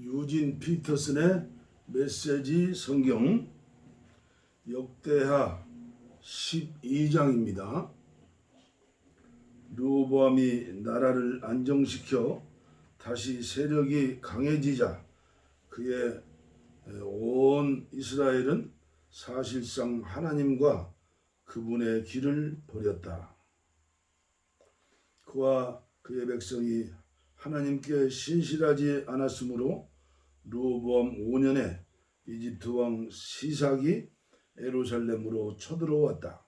유진 피터슨의 메시지 성경 역대하 12장입니다. 르호보암이 나라를 안정시켜 다시 세력이 강해지자 그의 온 이스라엘은 사실상 하나님과 그분의 길을 버렸다. 그와 그의 백성이 하나님께 신실하지 않았으므로 르호보암 5년에 이집트 왕 시삭이 예루살렘으로 쳐들어왔다.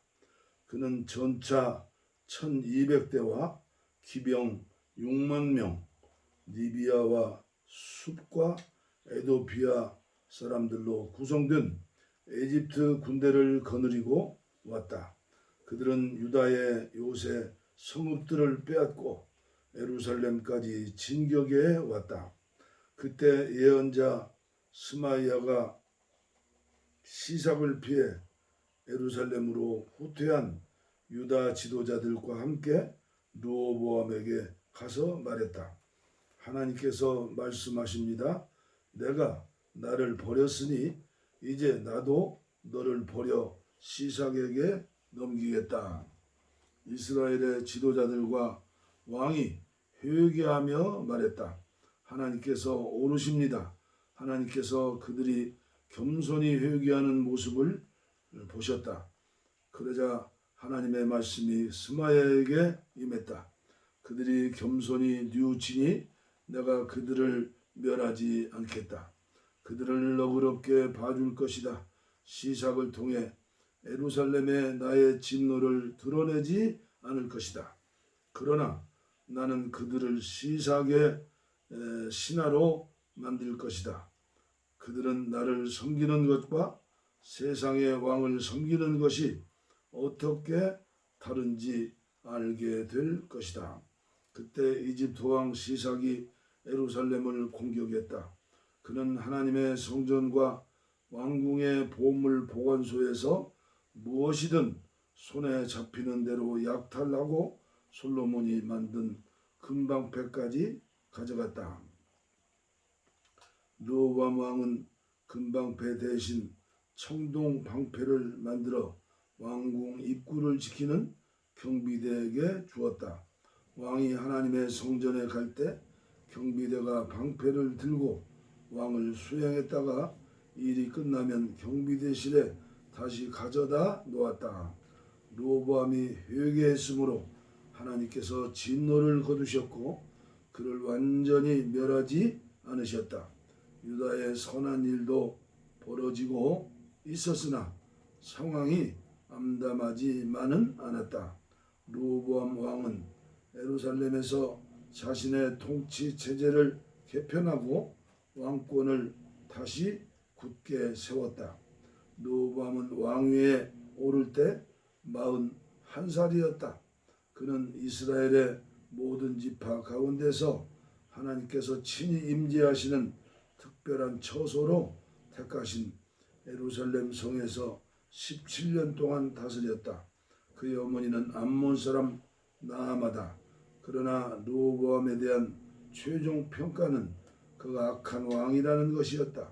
그는 전차 1200대와 기병 6만 명, 리비아와 숲과 에도피아 사람들로 구성된 에집트 군대를 거느리고 왔다. 그들은 유다의 요새 성읍들을 빼앗고 예루살렘까지 진격해 왔다. 그때 예언자 스마야가 시삭을 피해 예루살렘으로 후퇴한 유다 지도자들과 함께 르호보암에게 가서 말했다. 하나님께서 말씀하십니다. 내가 나를 버렸으니 이제 나도 너를 버려 시삭에게 넘기겠다. 이스라엘의 지도자들과 왕이 회개하며 말했다. 하나님께서 오르십니다. 하나님께서 그들이 겸손히 회개하는 모습을 보셨다. 그러자 하나님의 말씀이 스마야에게 임했다. 그들이 겸손히 뉘우치니 내가 그들을 멸하지 않겠다. 그들을 너그럽게 봐줄 것이다. 시삭을 통해 예루살렘에 나의 진노를 드러내지 않을 것이다. 그러나 나는 그들을 시삭의 신하로 만들 것이다. 그들은 나를 섬기는 것과 세상의 왕을 섬기는 것이 어떻게 다른지 알게 될 것이다. 그때 이집트 왕 시삭이 예루살렘을 공격했다. 그는 하나님의 성전과 왕궁의 보물 보관소에서 무엇이든 손에 잡히는 대로 약탈하고 솔로몬이 만든 금방패까지 가져갔다. 르호보암 왕은 금방패 대신 청동 방패를 만들어 왕궁 입구를 지키는 경비대에게 주었다. 왕이 하나님의 성전에 갈 때 경비대가 방패를 들고 왕을 수행했다가 일이 끝나면 경비대실에 다시 가져다 놓았다. 르호보암이 회개했으므로 하나님께서 진노를 거두셨고 그를 완전히 멸하지 않으셨다. 유다의 선한 일도 벌어지고 있었으나 상황이 암담하지만은 않았다. 르호보암 왕은 예루살렘에서 자신의 통치 체제를 개편하고 왕권을 다시 굳게 세웠다. 르호보암은 왕위에 오를 때 41살이었다. 그는 이스라엘의 모든 지파 가운데서 하나님께서 친히 임재하시는 특별한 처소로 택하신 예루살렘 성에서 17년 동안 다스렸다. 그의 어머니는 암몬 사람 나아마다. 그러나 르호보암에 대한 최종 평가는 그가 악한 왕이라는 것이었다.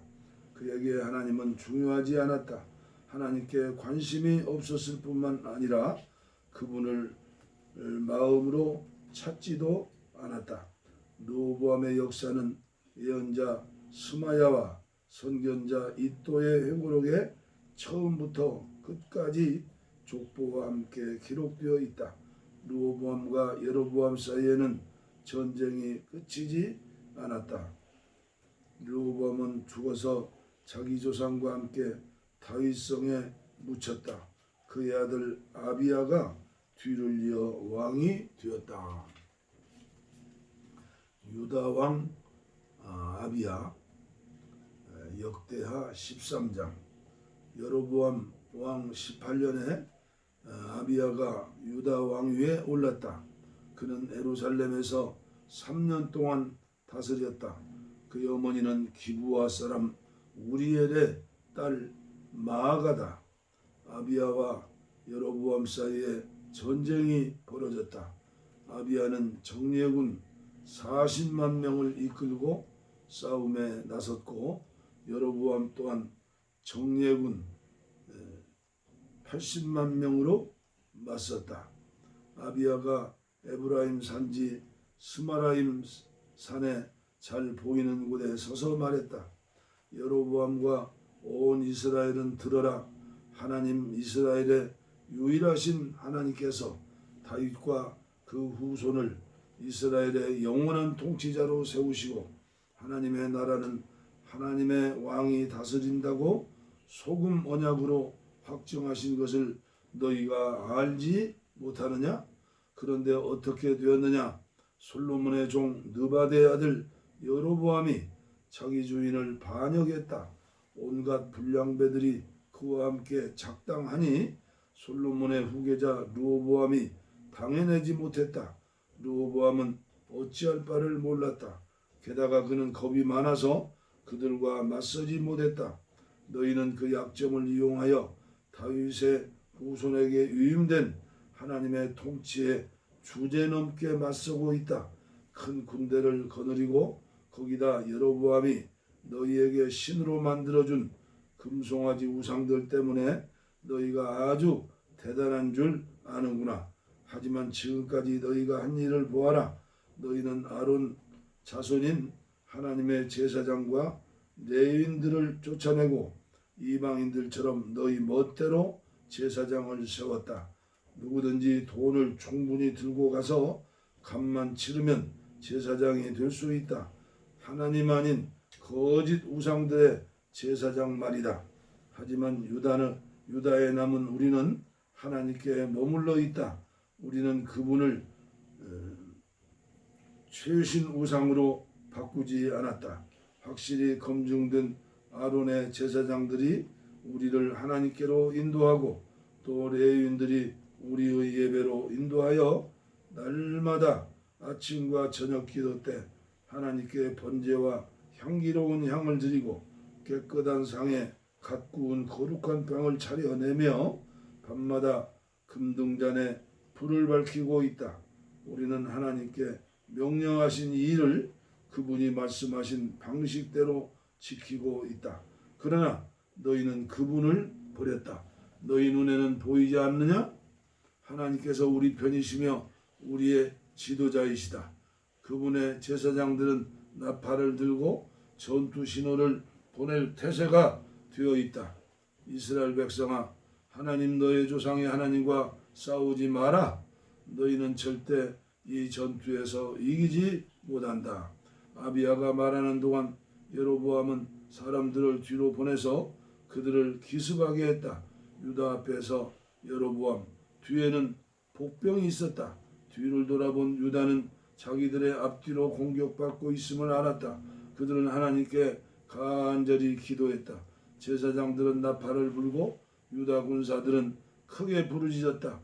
그에게 하나님은 중요하지 않았다. 하나님께 관심이 없었을 뿐만 아니라 그분을 마음으로 찾지도 않았다. 르호보암의 역사는 예언자 스마야와 선견자 이또의 회고록에 처음부터 끝까지 족보와 함께 기록되어 있다. 르호보암과 여로보암 사이에는 전쟁이 끝이지 않았다. 르호보암은 죽어서 자기 조상과 함께 다윗성에 묻혔다. 그의 아들 아비야가 뒤를 이어 왕이 되었다. 유다 왕 아비야 역대하 13장. 여로보암 왕 18년에 아비야가 유다 왕위에 올랐다. 그는 예루살렘에서 3년 동안 다스렸다. 그의 어머니는 기브아 사람 우리엘의 딸 마아가다. 아비야와 여로보암 사이에 전쟁이 벌어졌다. 아비야는 정예군 40만 명을 이끌고 싸움에 나섰고 여로보암 또한 정예군 80만 명으로 맞섰다. 아비야가 에브라임 산지 스마라임 산에 잘 보이는 곳에 서서 말했다. 여로보암과 온 이스라엘은 들어라. 하나님 이스라엘의 유일하신 하나님께서 다윗과 그 후손을 이스라엘의 영원한 통치자로 세우시고 하나님의 나라는 하나님의 왕이 다스린다고 소금 언약으로 확정하신 것을 너희가 알지 못하느냐? 그런데 어떻게 되었느냐? 솔로몬의 종 느바데 아들 여로보암이 자기 주인을 반역했다. 온갖 불량배들이 그와 함께 작당하니 솔로몬의 후계자 르호보암이 당해내지 못했다. 르호보암은 어찌할 바를 몰랐다. 게다가 그는 겁이 많아서 그들과 맞서지 못했다. 너희는 그 약점을 이용하여 다윗의 후손에게 위임된 하나님의 통치에 주제넘게 맞서고 있다. 큰 군대를 거느리고 거기다 여로보암이 너희에게 신으로 만들어준 금송아지 우상들 때문에 너희가 아주 대단한 줄 아는구나. 하지만 지금까지 너희가 한 일을 보아라. 너희는 아론 자손인 하나님의 제사장과 레위인들을 쫓아내고 이방인들처럼 너희 멋대로 제사장을 세웠다. 누구든지 돈을 충분히 들고 가서 값만 치르면 제사장이 될 수 있다. 하나님 아닌 거짓 우상들의 제사장 말이다. 하지만 유다에 남은 우리는 하나님께 머물러 있다. 우리는 그분을 최신 우상으로 바꾸지 않았다. 확실히 검증된 아론의 제사장들이 우리를 하나님께로 인도하고 또 레위인들이 우리의 예배로 인도하여 날마다 아침과 저녁 기도 때 하나님께 번제와 향기로운 향을 드리고 깨끗한 상에 갓 구운 거룩한 빵을 차려내며 밤마다 금등잔에 불을 밝히고 있다. 우리는 하나님께 명령하신 이 일을 그분이 말씀하신 방식대로 지키고 있다. 그러나 너희는 그분을 버렸다. 너희 눈에는 보이지 않느냐? 하나님께서 우리 편이시며 우리의 지도자이시다. 그분의 제사장들은 나팔을 들고 전투 신호를 보낼 태세가 되어 있다. 이스라엘 백성아, 하나님 너의 조상의 하나님과 싸우지 마라. 너희는 절대 이 전투에서 이기지 못한다. 아비야가 말하는 동안 여로보암은 사람들을 뒤로 보내서 그들을 기습하게 했다. 유다 앞에서 여로보암, 뒤에는 복병이 있었다. 뒤를 돌아본 유다는 자기들의 앞뒤로 공격받고 있음을 알았다. 그들은 하나님께 간절히 기도했다. 제사장들은 나팔을 불고 유다 군사들은 크게 부르짖었다.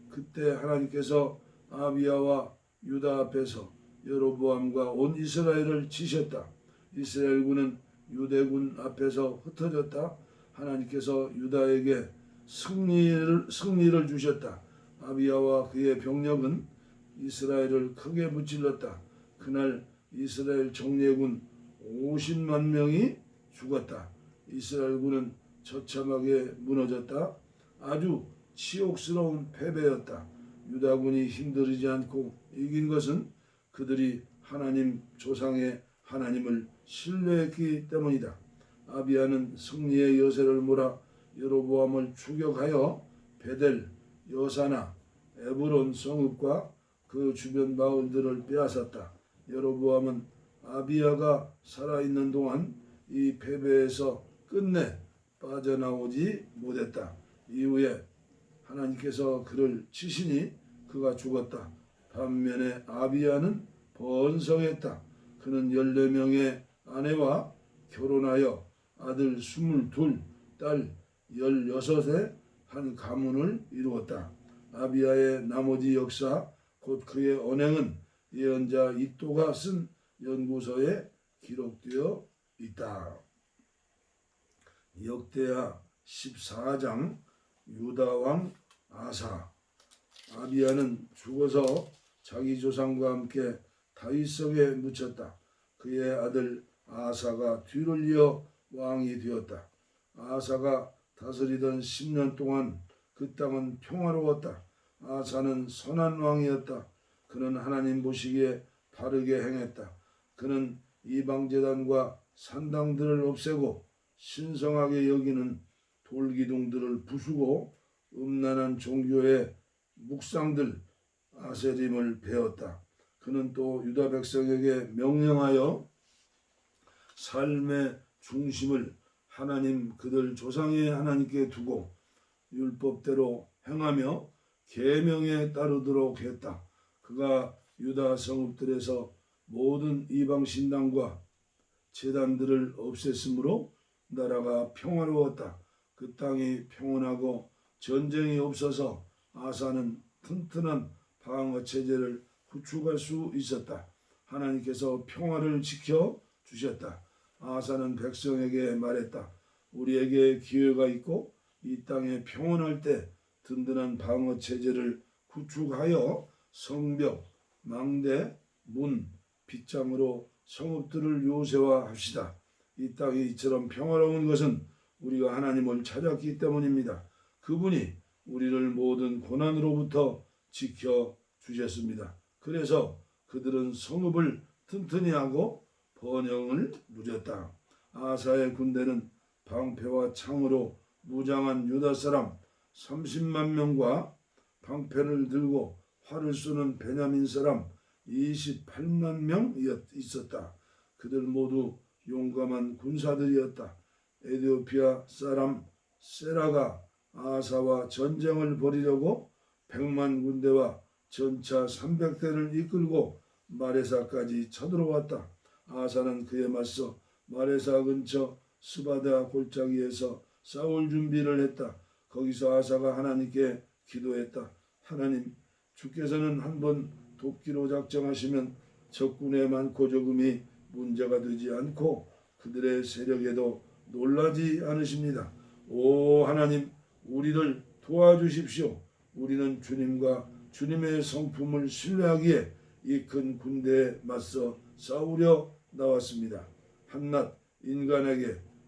그때 하나님께서 아비야와 유다 앞에서 여로보암과 온 이스라엘을 치셨다. 이스라엘군은 유대군 앞에서 흩어졌다. 하나님께서 유다에게 승리를 주셨다. 아비야와 그의 병력은 이스라엘을 크게 무찔렀다. 그날 이스라엘 정예군 50만 명이 죽었다. 이스라엘군은 처참하게 무너졌다. 아주 치욕스러운 패배였다. 유다군이 힘들이지 않고 이긴 것은 그들이 하나님 조상의 하나님을 신뢰했기 때문이다. 아비야는 승리의 여세를 몰아 여로보암을 추격하여 베델, 여사나, 에브론 성읍과 그 주변 마을들을 빼앗았다. 여로보암은 아비야가 살아있는 동안 이 패배에서 끝내 빠져나오지 못했다. 이후에 하나님께서 그를 치시니 그가 죽었다. 반면에 아비야는 번성했다. 그는 14명의 아내와 결혼하여 아들 22, 딸 16의 한 가문을 이루었다. 아비야의 나머지 역사, 곧 그의 언행은 예언자 이또가 쓴 연구서에 기록되어 있다. 역대하 14장 유다왕 아사. 아비야는 죽어서 자기 조상과 함께 다윗성에 묻혔다. 그의 아들 아사가 뒤를 이어 왕이 되었다. 아사가 다스리던 10년 동안 그 땅은 평화로웠다. 아사는 선한 왕이었다. 그는 하나님 보시기에 바르게 행했다. 그는 이방제단과 산당들을 없애고 신성하게 여기는 돌기둥들을 부수고 음란한 종교의 묵상들 아세림을 베었다. 그는 또 유다 백성에게 명령하여 삶의 중심을 하나님 그들 조상의 하나님께 두고 율법대로 행하며 계명에 따르도록 했다. 그가 유다 성읍들에서 모든 이방 신당과 제단들을 없앴으므로 나라가 평화로웠다. 그 땅이 평온하고 전쟁이 없어서 아사는 튼튼한 방어 체제를 구축할 수 있었다. 하나님께서 평화를 지켜 주셨다. 아사는 백성에게 말했다. 우리에게 기회가 있고 이 땅에 평온할 때 든든한 방어 체제를 구축하여 성벽, 망대, 문, 빗장으로 성읍들을 요새화합시다. 이 땅이 이처럼 평화로운 것은 우리가 하나님을 찾았기 때문입니다. 그분이 우리를 모든 고난으로부터 지켜주셨습니다. 그래서 그들은 성읍을 튼튼히 하고 번영을 누렸다. 아사의 군대는 방패와 창으로 무장한 유다 사람 30만 명과 방패를 들고 활을 쏘는 베냐민 사람 28만 명 있었다. 그들 모두 용감한 군사들이었다. 에티오피아 사람 세라가 아사와 전쟁을 벌이려고 100만 군대와 전차 300대를 이끌고 마레사까지 쳐들어왔다. 아사는 그에 맞서 마레사 근처 스바다 골짜기에서 싸울 준비를 했다. 거기서 아사가 하나님께 기도했다. 하나님, 주께서는 한번 돕기로 작정하시면 적군의 많고 적음이 문제가 되지 않고 그들의 세력에도 놀라지 않으십니다. 오 하나님, 우리를 도와주십시오. 우리는 주님과 주님의 성품을 신뢰하기에 이 큰 군대에 맞서 싸우려 나왔습니다. 한낱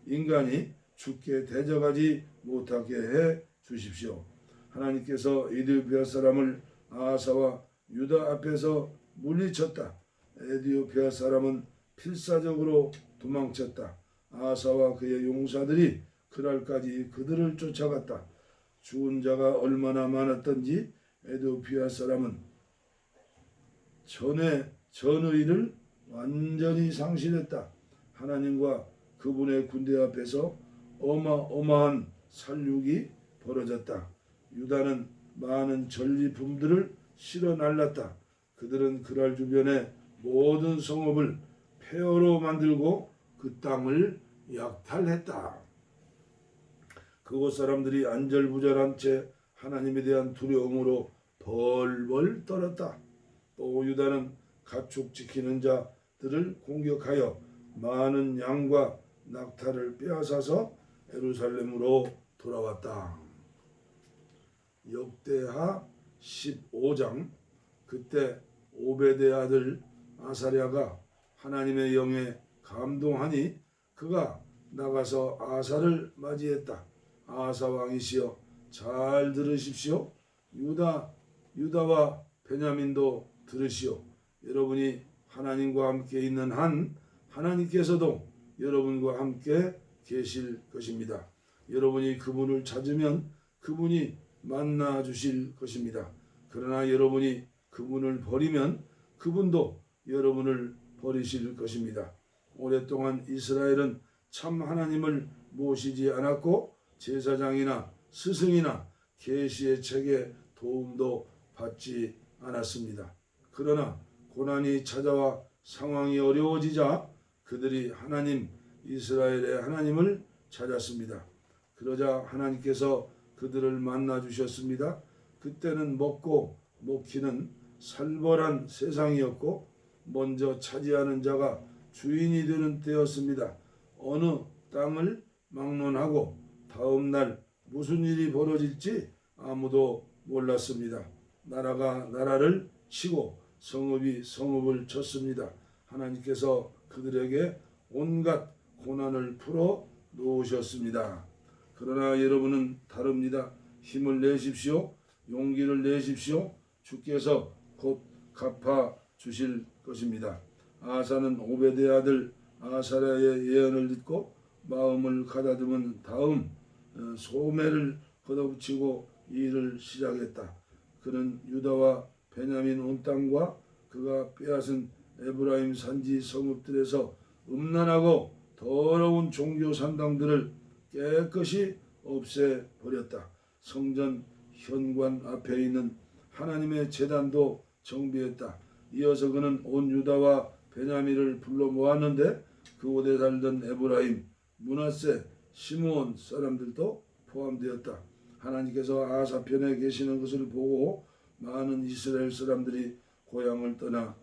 인간이 주께 대적하지 못하게 해 주십시오. 하나님께서 에티오피아 사람을 아사와 유다 앞에서 물리쳤다. 에티오피아 사람은 필사적으로 도망쳤다. 아사와 그의 용사들이 그날까지 그들을 쫓아갔다. 죽은 자가 얼마나 많았던지 에티오피아 사람은 전의를 완전히 상실했다. 하나님과 그분의 군대 앞에서 어마어마한 살육이 벌어졌다. 유다는 많은 전리품들을 실어 날랐다. 그들은 그랄 주변의 모든 성읍을 폐허로 만들고 그 땅을 약탈했다. 그곳 사람들이 안절부절한 채 하나님에 대한 두려움으로 벌벌 떨었다. 또 유다는 가축 지키는 자들을 공격하여 많은 양과 낙타를 빼앗아서 예루살렘으로 돌아왔다. 역대하 15장. 그때 오베드의 아들 아사랴가 하나님의 영에 감동하니 그가 나가서 아사를 맞이했다. 아사 왕이시여 잘 들으십시오. 유다와 베냐민도 들으시오. 여러분이 하나님과 함께 있는 한 하나님께서도 여러분과 함께 계실 것입니다. 여러분이 그분을 찾으면 그분이 만나 주실 것입니다. 그러나 여러분이 그분을 버리면 그분도 여러분을 버리실 것입니다. 오랫동안 이스라엘은 참 하나님을 모시지 않았고 제사장이나 스승이나 계시의 책에 도움도 받지 않았습니다. 그러나 고난이 찾아와 상황이 어려워지자 그들이 이스라엘의 하나님을 찾았습니다. 그러자 하나님께서 그들을 만나 주셨습니다. 그때는 먹고 먹히는 살벌한 세상이었고 먼저 차지하는 자가 주인이 되는 때였습니다. 어느 땅을 막론하고 다음 날 무슨 일이 벌어질지 아무도 몰랐습니다. 나라가 나라를 치고 성읍이 성읍을 쳤습니다. 하나님께서 그들에게 온갖 고난을 풀어 놓으셨습니다. 그러나 여러분은 다릅니다. 힘을 내십시오. 용기를 내십시오. 주께서 곧 갚아 주실 것입니다. 아사는 오베드의 아들 아사랴의 예언을 듣고 마음을 가다듬은 다음 소매를 걷어붙이고 일을 시작했다. 그는 유다와 베냐민 온 땅과 그가 빼앗은 에브라임 산지 성읍들에서 음란하고 더러운 종교 산당들을 깨끗이 없애버렸다. 성전 현관 앞에 있는 하나님의 제단도 정비했다. 이어서 그는 온 유다와 베냐민을 불러 모았는데 그곳에 살던 에브라임, 므낫세, 시므온 사람들도 포함되었다. 하나님께서 아사 편에 계시는 것을 보고 많은 이스라엘 사람들이 고향을 떠나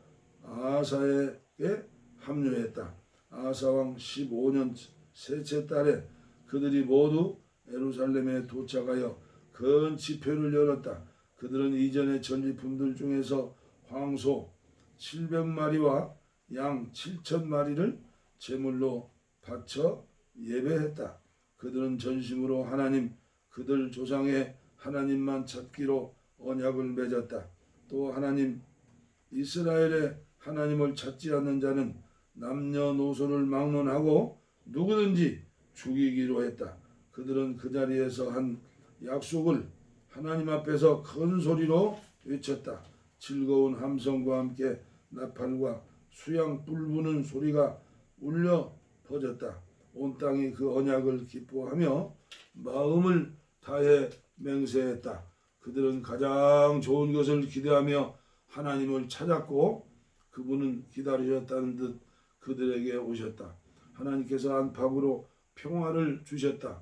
아사에게 합류했다. 아사 왕 15년 셋째 달에 그들이 모두 예루살렘에 도착하여 큰 집회를 열었다. 그들은 이전의 전리품들 중에서 황소 700마리와 양 7,000마리를 제물로 바쳐 예배했다. 그들은 전심으로 하나님 그들 조상의 하나님만 찾기로 언약을 맺었다. 또 하나님 이스라엘의 하나님을 찾지 않는 자는 남녀노소를 막론하고 누구든지 죽이기로 했다. 그들은 그 자리에서 한 약속을 하나님 앞에서 큰 소리로 외쳤다. 즐거운 함성과 함께 나팔과 수양 뿔 부는 소리가 울려 퍼졌다. 온 땅이 그 언약을 기뻐하며 마음을 다해 맹세했다. 그들은 가장 좋은 것을 기대하며 하나님을 찾았고 그분은 기다리셨다는 듯 그들에게 오셨다. 하나님께서 안팎으로 평화를 주셨다.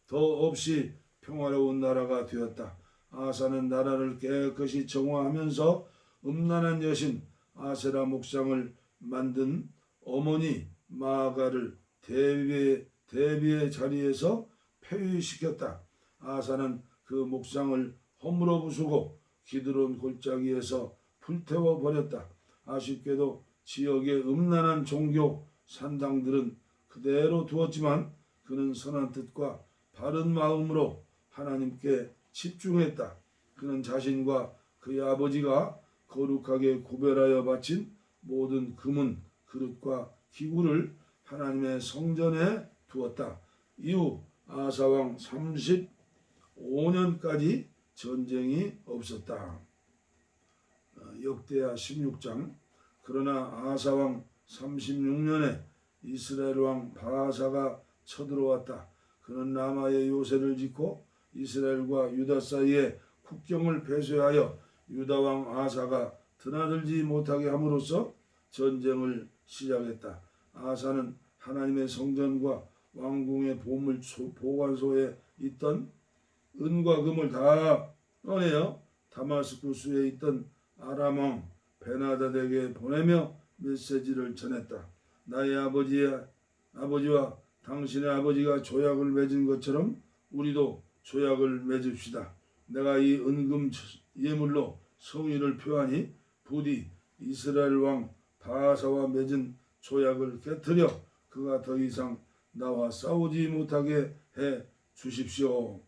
더 없이 평화로운 나라가 되었다. 아사는 나라를 깨끗이 정화하면서 음란한 여신 아세라 목상을 만든 어머니 마아가를 대비의 자리에서 폐위시켰다. 아사는 그 목상을 허물어 부수고 기드론 골짜기에서 불태워 버렸다. 아쉽게도 지역의 음란한 종교 산당들은 그대로 두었지만 그는 선한 뜻과 바른 마음으로 하나님께 집중했다. 그는 자신과 그의 아버지가 거룩하게 구별하여 바친 모든 금은 그릇과 기구를 하나님의 성전에 두었다. 이후 아사왕 35년까지 전쟁이 없었다. 역대하 16장. 그러나 아사왕 36년에 이스라엘 왕 바아사가 쳐들어왔다. 그는 라마에 요새를 짓고 이스라엘과 유다 사이에 국경을 폐쇄하여 유다 왕 아사가 드나들지 못하게 함으로써 전쟁을 시작했다. 아사는 하나님의 성전과 왕궁의 보관소에 있던 은과 금을 다 꺼내어 다마스쿠스에 있던 아람 왕 베나다에게 보내며 메시지를 전했다. 나의 아버지와 당신의 아버지가 조약을 맺은 것처럼 우리도 조약을 맺읍시다. 내가 이 은금 예물로 성의를 표하니 부디 이스라엘 왕 바아사와 맺은 조약을 깨뜨려 그가 더 이상 나와 싸우지 못하게 해 주십시오.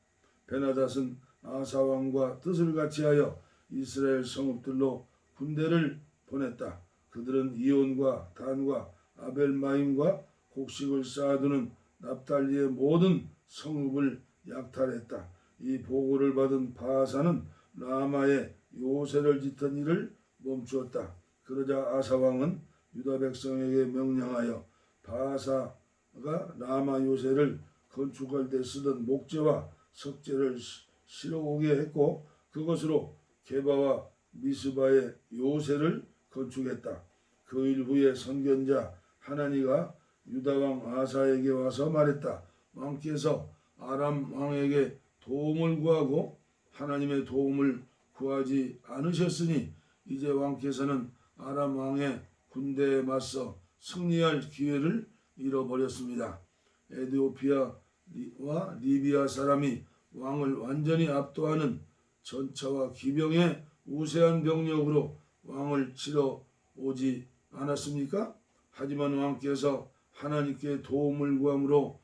베나닷은 아사 왕과 뜻을 같이하여 이스라엘 성읍들로 군대를 보냈다. 그들은 이온과 단과 아벨마임과 곡식을 쌓아두는 납달리의 모든 성읍을 약탈했다. 이 보고를 받은 바아사는 라마에 요새를 짓던 일을 멈추었다. 그러자 아사 왕은 유다 백성에게 명령하여 바아사가 라마 요새를 건축할 때 쓰던 목재와 석재를 실어오게 했고 그것으로 게바와 미스바의 요새를 건축했다. 그 일 후에 선견자 하나니가 유다 왕 아사에게 와서 말했다. 왕께서 아람 왕에게 도움을 구하고 하나님의 도움을 구하지 않으셨으니 이제 왕께서는 아람 왕의 군대에 맞서 승리할 기회를 잃어버렸습니다. 에디오피아와 리비아 사람이 왕을 완전히 압도하는 전차와 기병의 우세한 병력으로 왕을 치러 오지 않았습니까? 하지만 왕께서 하나님께 도움을 구함으로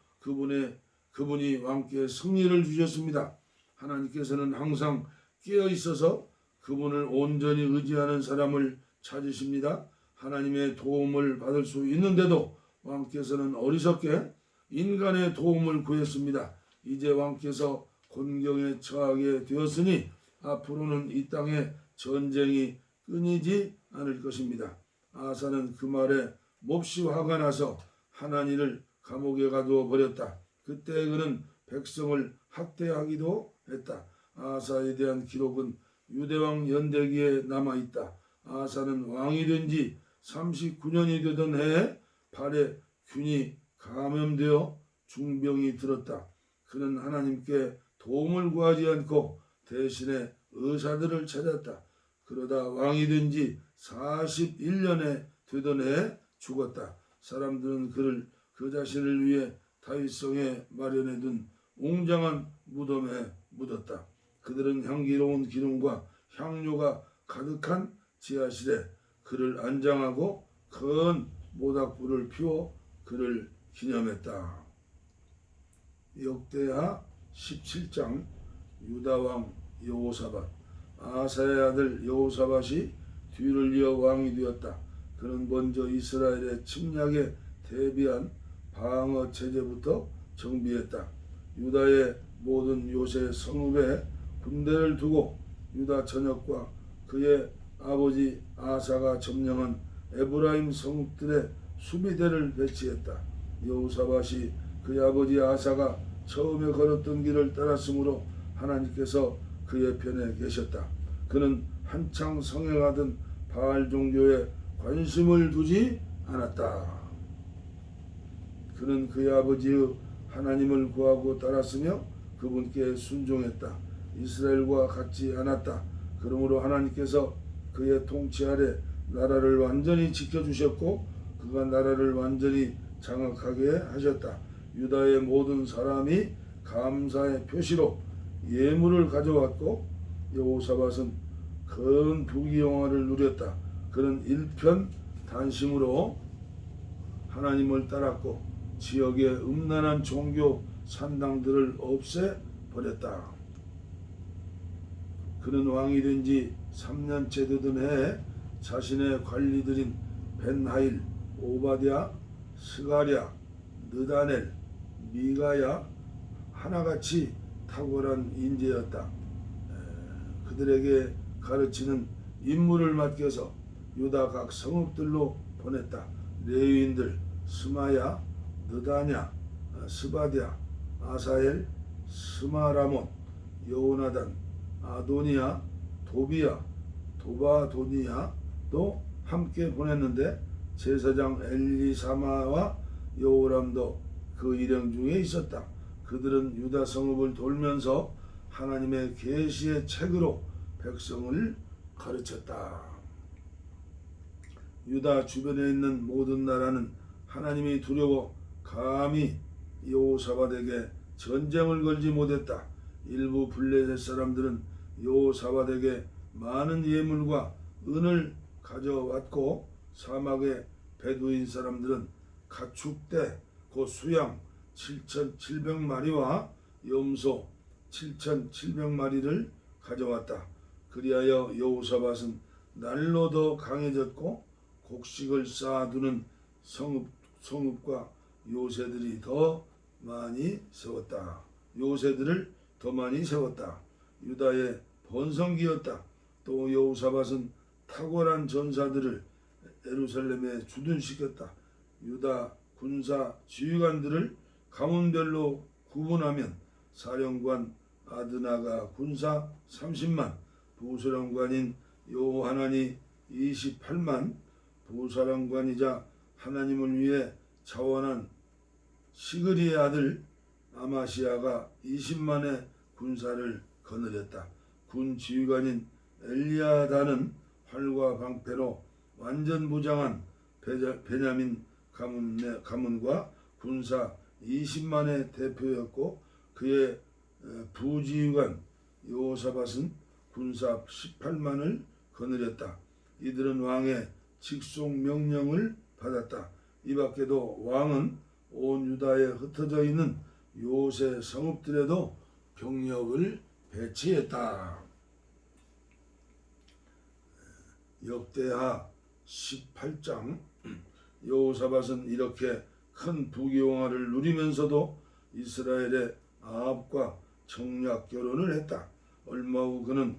그분이 왕께 승리를 주셨습니다. 하나님께서는 항상 깨어 있어서 그분을 온전히 의지하는 사람을 찾으십니다. 하나님의 도움을 받을 수 있는데도 왕께서는 어리석게 인간의 도움을 구했습니다. 이제 왕께서 곤경에 처하게 되었으니 앞으로는 이 땅에 전쟁이 끊이지 않을 것입니다. 아사는 그 말에 몹시 화가 나서 하나니를 감옥에 가두어 버렸다. 그때 그는 백성을 학대하기도 했다. 아사에 대한 기록은 유대왕 연대기에 남아있다. 아사는 왕이 된 지 39년이 되던 해에 발에 균이 감염되어 중병이 들었다. 그는 하나님께 도움을 구하지 않고 대신에 의사들을 찾았다. 그러다 왕이 된 지 41년에 되던 해에 죽었다. 사람들은 그를 그 자신을 위해 다윗성에 마련해둔 웅장한 무덤에 묻었다. 그들은 향기로운 기름과 향료가 가득한 지하실에 그를 안장하고 큰 모닥불을 피워 그를 기념했다. 역대하 17장 유다왕 여호사밧. 아사의 아들 여호사밧이 뒤를 이어 왕이 되었다. 그는 먼저 이스라엘의 침략에 대비한 방어 체제부터 정비했다. 유다의 모든 요새 성읍에 군대를 두고 유다 전역과 그의 아버지 아사가 점령한 에브라임 성읍들의 수비대를 배치했다. 여호사밧이 그의 아버지 아사가 처음에 걸었던 길을 따랐으므로 하나님께서 그의 편에 계셨다. 그는 한창 성행하던 바알 종교에 관심을 두지 않았다. 그는 그의 아버지의 하나님을 구하고 따랐으며 그분께 순종했다. 이스라엘과 같지 않았다. 그러므로 하나님께서 그의 통치 아래 나라를 완전히 지켜주셨고 그가 나라를 완전히 장악하게 하셨다. 유다의 모든 사람이 감사의 표시로 예물을 가져왔고 여호사밧은 큰 부귀영화를 누렸다. 그는 일편단심으로 하나님을 따랐고 지역의 음란한 종교 산당들을 없애버렸다. 그는 왕이 된 지 3년째 되던 해에 자신의 관리들인 벤하일, 오바댜, 스가랴, 느다넬, 미가야 하나같이 탁월한 인재였다. 그들에게 가르치는 임무를 맡겨서 유다 각 성읍들로 보냈다. 레위인들 스마야, 느다냐, 스바랴, 아사엘, 스마라몬, 여호나단, 아도니야, 도비야, 도바도니야도 함께 보냈는데 제사장 엘리사마와 여호람도 그 일행 중에 있었다. 그들은 유다 성읍을 돌면서 하나님의 계시의 책으로 백성을 가르쳤다. 유다 주변에 있는 모든 나라는 하나님이 두려워 감히 여호사밧에게 전쟁을 걸지 못했다. 일부 블레셋 사람들은 여호사밧에게 많은 예물과 은을 가져왔고 사막의 베두인 사람들은 가축대 곧 수양 7,700마리와 염소 7,700마리를 가져왔다. 그리하여 여호사밧은 날로 더 강해졌고 곡식을 쌓아두는 성읍과 요새들을 더 많이 세웠다. 유다의 번성기였다. 또 여호사밧은 탁월한 전사들을 예루살렘에 주둔시켰다. 유다 군사 지휘관들을 가문별로 구분하면 사령관 아드나가 군사 30만, 부사령관인 요하난이 28만, 부사령관이자 하나님을 위해 자원한 시그리의 아들 아마시아가 20만의 군사를 거느렸다. 군 지휘관인 엘리야다는 활과 방패로 완전 무장한 베냐민 가문과 군사 20만의 대표였고 그의 부지휘관 여호사밧은 군사 18만을 거느렸다. 이들은 왕의 직속 명령을 받았다. 이 밖에도 왕은 온 유다에 흩어져 있는 요새 성읍들에도 병력을 배치했다. 역대하 18장. 여호사밧은 이렇게 큰 부귀영화를 누리면서도 이스라엘의 아합과 정략 결혼을 했다. 얼마 후 그는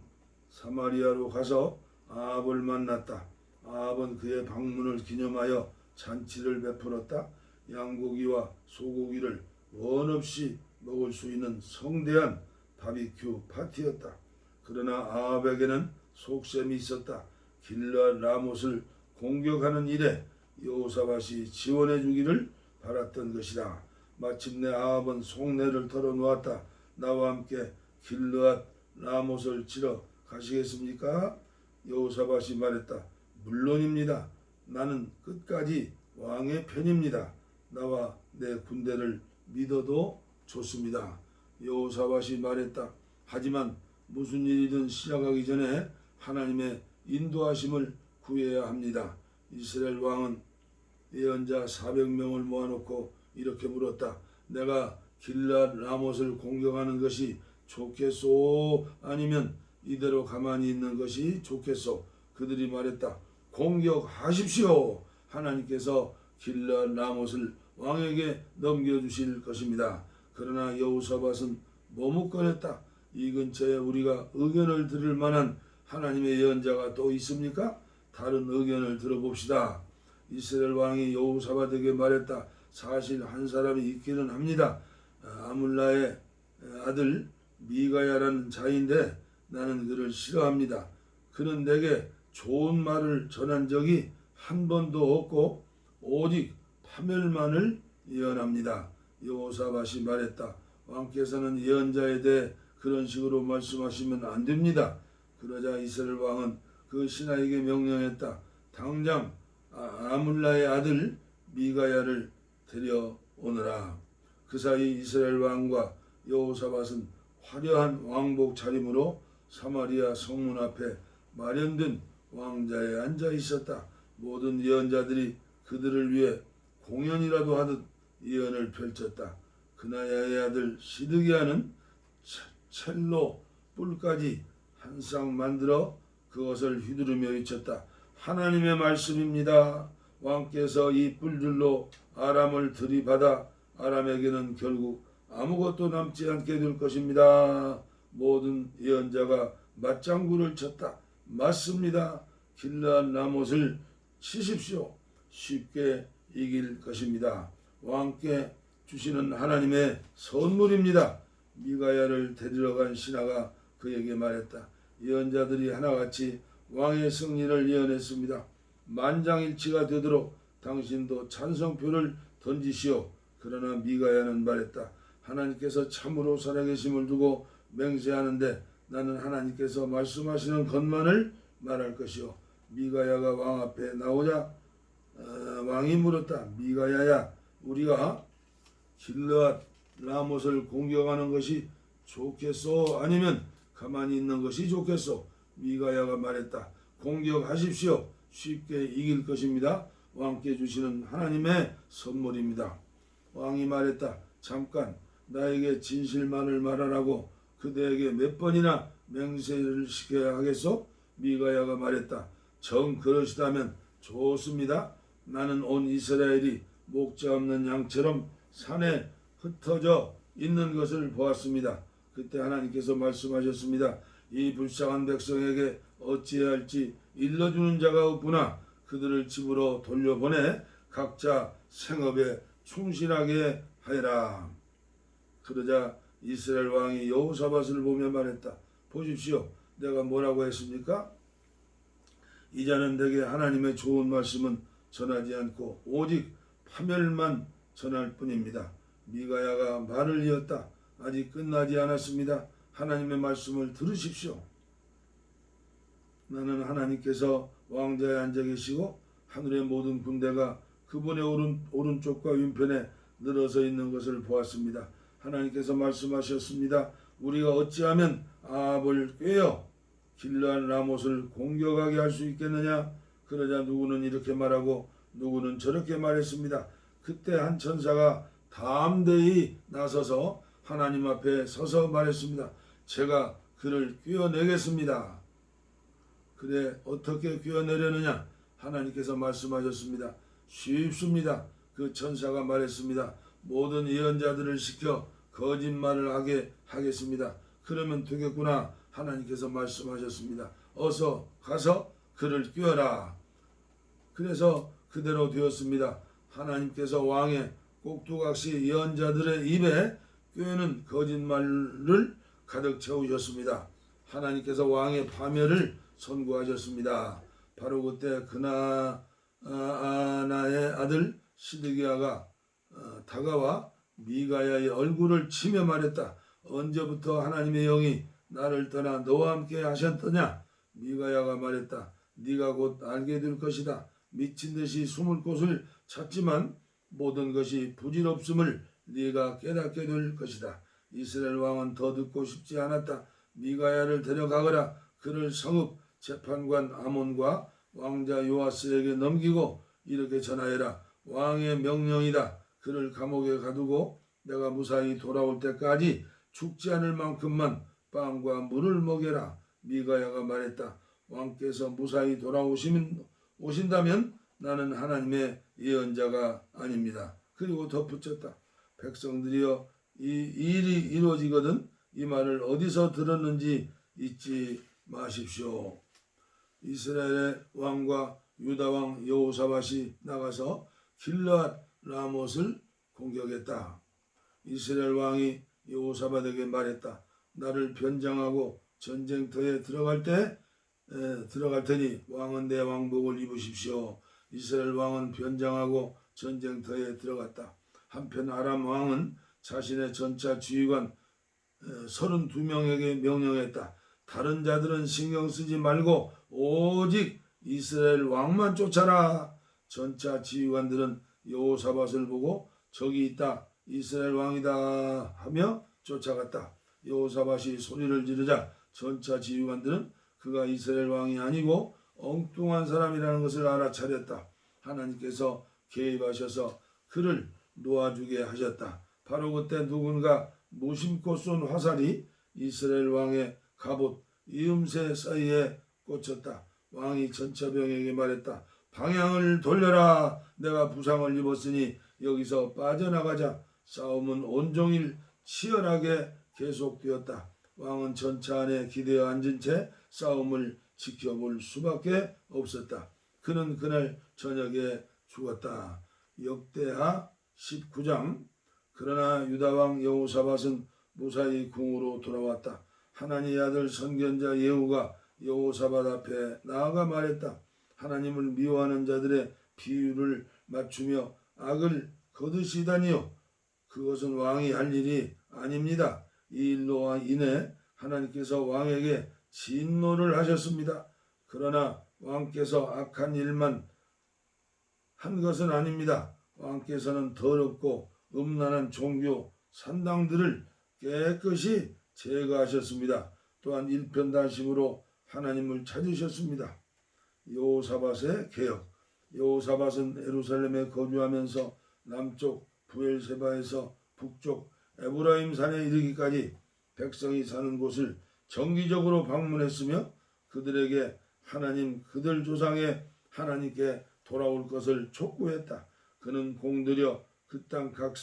사마리아로 가서 아합을 만났다. 아합은 그의 방문을 기념하여 잔치를 베풀었다. 양고기와 소고기를 원 없이 먹을 수 있는 성대한 바비큐 파티였다. 그러나 아합에게는 속셈이 있었다. 길르앗 라못을 공격하는 일에 여호사밧이 지원해 주기를 바랐던 것이다. 마침내 아합은 속내를 털어놓았다. 나와 함께 길르앗 라못을 치러 가시겠습니까? 여호사밧이 말했다. 물론입니다. 나는 끝까지 왕의 편입니다. 나와 내 군대를 믿어도 좋습니다. 여호사밧이 말했다. 하지만 무슨 일이든 시작하기 전에 하나님의 인도하심을 구해야 합니다. 이스라엘 왕은 예언자 400명을 모아놓고 이렇게 물었다. 내가 길르앗 라못을 공격하는 것이 좋겠소? 아니면 이대로 가만히 있는 것이 좋겠소? 그들이 말했다. 공격하십시오. 하나님께서 길르앗 라못을 왕에게 넘겨주실 것입니다. 그러나 여호사밧은 머뭇거렸다. 이 근처에 우리가 의견을 들을 만한 하나님의 예언자가 또 있습니까? 다른 의견을 들어봅시다. 이스라엘 왕이 여호사밧에게 말했다. 사실 한 사람이 있기는 합니다. 아물라의 아들 미가야라는 자인데 나는 그를 싫어합니다. 그는 내게 좋은 말을 전한 적이 한 번도 없고 오직 파멸만을 예언합니다. 여호사밧이 말했다. 왕께서는 예언자에 대해 그런 식으로 말씀하시면 안 됩니다. 그러자 이스라엘 왕은 그 신하에게 명령했다. 당장 아물라의 아들 미가야를 데려오너라. 그 사이 이스라엘 왕과 여호사밧은 화려한 왕복 차림으로 사마리아 성문 앞에 마련된 왕자에 앉아 있었다. 모든 예언자들이 그들을 위해 공연이라도 하듯 예언을 펼쳤다. 그나야의 아들 시드기야는 첼로 뿔까지 한 쌍 만들어 그것을 휘두르며 외쳤다. 하나님의 말씀입니다. 왕께서 이 뿔들로 아람을 들이받아 아람에게는 결국 아무것도 남지 않게 될 것입니다. 모든 예언자가 맞장구를 쳤다. 맞습니다. 길르앗 라못을 치십시오. 쉽게 이길 것입니다. 왕께 주시는 하나님의 선물입니다. 미가야를 데리러 간 신하가 그에게 말했다. 예언자들이 하나같이 왕의 승리를 예언했습니다. 만장일치가 되도록 당신도 찬성표를 던지시오. 그러나 미가야는 말했다. 하나님께서 참으로 살아계심을 두고 맹세하는데 나는 하나님께서 말씀하시는 것만을 말할 것이오. 미가야가 왕 앞에 나오자 왕이 물었다. 미가야야, 우리가 길르앗 라못을 공격하는 것이 좋겠소? 아니면 가만히 있는 것이 좋겠소? 미가야가 말했다. 공격하십시오. 쉽게 이길 것입니다. 왕께 주시는 하나님의 선물입니다. 왕이 말했다. 잠깐 나에게 진실만을 말하라고 그대에게 몇 번이나 맹세를 시켜야 하겠소? 미가야가 말했다. 정 그러시다면 좋습니다. 나는 온 이스라엘이 목자 없는 양처럼 산에 흩어져 있는 것을 보았습니다. 그때 하나님께서 말씀하셨습니다. 이 불쌍한 백성에게 어찌해야 할지 일러주는 자가 없구나. 그들을 집으로 돌려보내 각자 생업에 충실하게 하여라. 그러자 이스라엘 왕이 여호사밧을 보며 말했다. 보십시오. 내가 뭐라고 했습니까? 이자는 내게 하나님의 좋은 말씀은 전하지 않고 오직 파멸만 전할 뿐입니다. 미가야가 말을 이었다. 아직 끝나지 않았습니다. 하나님의 말씀을 들으십시오. 나는 하나님께서 왕자에 앉아 계시고 하늘의 모든 군대가 그분의 오른쪽과 왼편에 늘어서 있는 것을 보았습니다. 하나님께서 말씀하셨습니다. 우리가 어찌하면 아합을 꿰어 길르앗 라못을 공격하게 할 수 있겠느냐? 그러자 누구는 이렇게 말하고 누구는 저렇게 말했습니다. 그때 한 천사가 담대히 나서서 하나님 앞에 서서 말했습니다. 제가 그를 꿰어내겠습니다. 그래, 어떻게 꿰어내려느냐? 하나님께서 말씀하셨습니다. 쉽습니다. 그 천사가 말했습니다. 모든 예언자들을 시켜 거짓말을 하게 하겠습니다. 그러면 되겠구나. 하나님께서 말씀하셨습니다. 어서 가서 그를 꿰어라. 그래서 그대로 되었습니다. 하나님께서 왕의 꼭두각시 예언자들의 입에 꿰는 거짓말을 가득 채우셨습니다. 하나님께서 왕의 파멸을 선고하셨습니다. 바로 그때 그나아나의 아들 시드기야가 다가와 미가야의 얼굴을 치며 말했다. 언제부터 하나님의 영이 나를 떠나 너와 함께 하셨더냐? 미가야가 말했다. 네가 곧 알게 될 것이다. 미친 듯이 숨을 곳을 찾지만 모든 것이 부질없음을 네가 깨닫게 될 것이다. 이스라엘 왕은 더 듣고 싶지 않았다. 미가야를 데려가거라. 그를 성읍 재판관 아몬과 왕자 요아스에게 넘기고 이렇게 전하여라. 왕의 명령이다. 그를 감옥에 가두고 내가 무사히 돌아올 때까지 죽지 않을 만큼만 빵과 물을 먹여라. 미가야가 말했다. 왕께서 무사히 오신다면 나는 하나님의 예언자가 아닙니다. 그리고 덧붙였다. 백성들이여 이 일이 이루어지거든 이 말을 어디서 들었는지 잊지 마십시오. 이스라엘의 왕과 유다 왕 여호사밧이 나가서 길르앗 라못을 공격했다. 이스라엘 왕이 여호사밧에게 말했다. 나를 변장하고 전쟁터에 들어갈 테니 왕은 내 왕복을 입으십시오. 이스라엘 왕은 변장하고 전쟁터에 들어갔다. 한편 아람 왕은 자신의 전차 지휘관 32명에게 명령했다. 다른 자들은 신경 쓰지 말고 오직 이스라엘 왕만 쫓아라. 전차 지휘관들은 여호사밧을 보고 저기 있다. 이스라엘 왕이다 하며 쫓아갔다. 여호사밧이 소리를 지르자 전차 지휘관들은 그가 이스라엘 왕이 아니고 엉뚱한 사람이라는 것을 알아차렸다. 하나님께서 개입하셔서 그를 놓아주게 하셨다. 바로 그때 누군가 무심코 쏜 화살이 이스라엘 왕의 갑옷 이음새 사이에 꽂혔다. 왕이 전차병에게 말했다. 방향을 돌려라. 내가 부상을 입었으니 여기서 빠져나가자. 싸움은 온종일 치열하게 계속되었다. 왕은 전차 안에 기대어 앉은 채 싸움을 지켜볼 수밖에 없었다. 그는 그날 저녁에 죽었다. 역대하 19장. 그러나 유다왕 여호사밧은 무사히 궁으로 돌아왔다. 하나님의 아들 선견자 예후가 여호사밧 앞에 나아가 말했다. 하나님을 미워하는 자들의 비유를 맞추며 악을 거두시다니요. 그것은 왕이 할 일이 아닙니다. 이 일로 인해 하나님께서 왕에게 진노를 하셨습니다. 그러나 왕께서 악한 일만 한 것은 아닙니다. 왕께서는 더럽고 음란한 종교 산당들을 깨끗이 제거하셨습니다. 또한 일편단심으로 하나님을 찾으셨습니다. 여호사밧의 개혁. 여호사밧은 예루살렘에 거주하면서 남쪽 부엘세바에서 북쪽 에브라임 산에 이르기까지 백성이 사는 곳을 정기적으로 방문했으며 그들에게 하나님 그들 조상의 하나님께 돌아올 것을 촉구했다. 그는 공들여 그 땅 각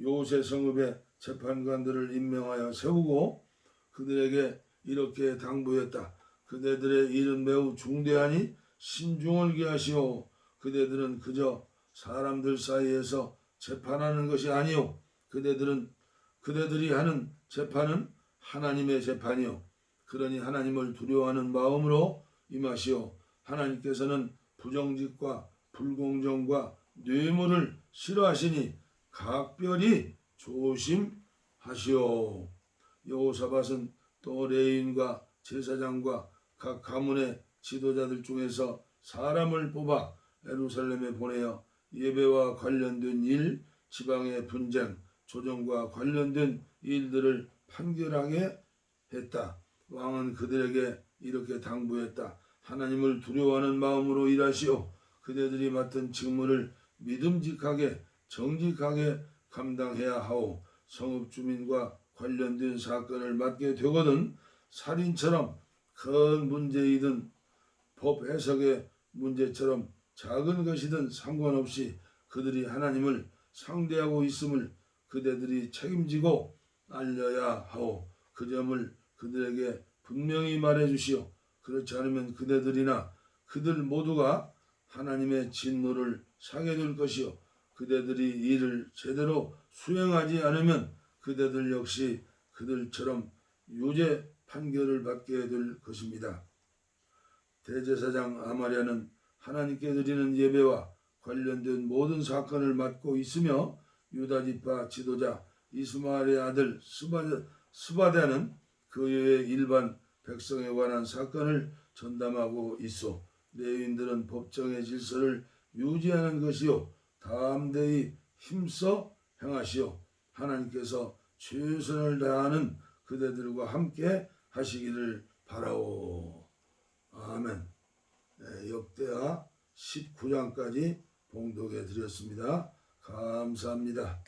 요새 성읍의 재판관들을 임명하여 세우고 그들에게 이렇게 당부했다. 그대들의 일은 매우 중대하니 신중을 기하시오. 그대들은 그저 사람들 사이에서 재판하는 것이 아니오. 그대들이 하는 재판은 하나님의 재판이요. 그러니 하나님을 두려워하는 마음으로 임하시오. 하나님께서는 부정직과 불공정과 뇌물을 싫어하시니 각별히 조심하시오. 여호사밧은 또 레위인과 제사장과 각 가문의 지도자들 중에서 사람을 뽑아 예루살렘에 보내어 예배와 관련된 일, 지방의 분쟁, 조정과 관련된 일들을 판결하게 했다. 왕은 그들에게 이렇게 당부했다. 하나님을 두려워하는 마음으로 일하시오. 그대들이 맡은 직무를 믿음직하게 정직하게 감당해야 하오. 성읍 주민과 관련된 사건을 맡게 되거든 살인처럼 큰 문제이든 법 해석의 문제처럼 작은 것이든 상관없이 그들이 하나님을 상대하고 있음을 그대들이 책임지고 알려야 하오. 그 점을 그들에게 분명히 말해 주시오. 그렇지 않으면 그대들이나 그들 모두가 하나님의 진노를 사게 될 것이요. 그대들이 일을 제대로 수행하지 않으면 그대들 역시 그들처럼 유죄 판결을 받게 될 것입니다. 대제사장 아마랴는 하나님께 드리는 예배와 관련된 모든 사건을 맡고 있으며 유다지파 지도자 이스마엘의 아들 스바다는 그 외의 일반 백성에 관한 사건을 전담하고 있어. 레위인들은 법정의 질서를 유지하는 것이요 담대히 힘써 행하시오. 하나님께서 최선을 다하는 그대들과 함께 하시기를 바라오. 아멘. 역대하 19장까지 봉독해 드렸습니다. 감사합니다.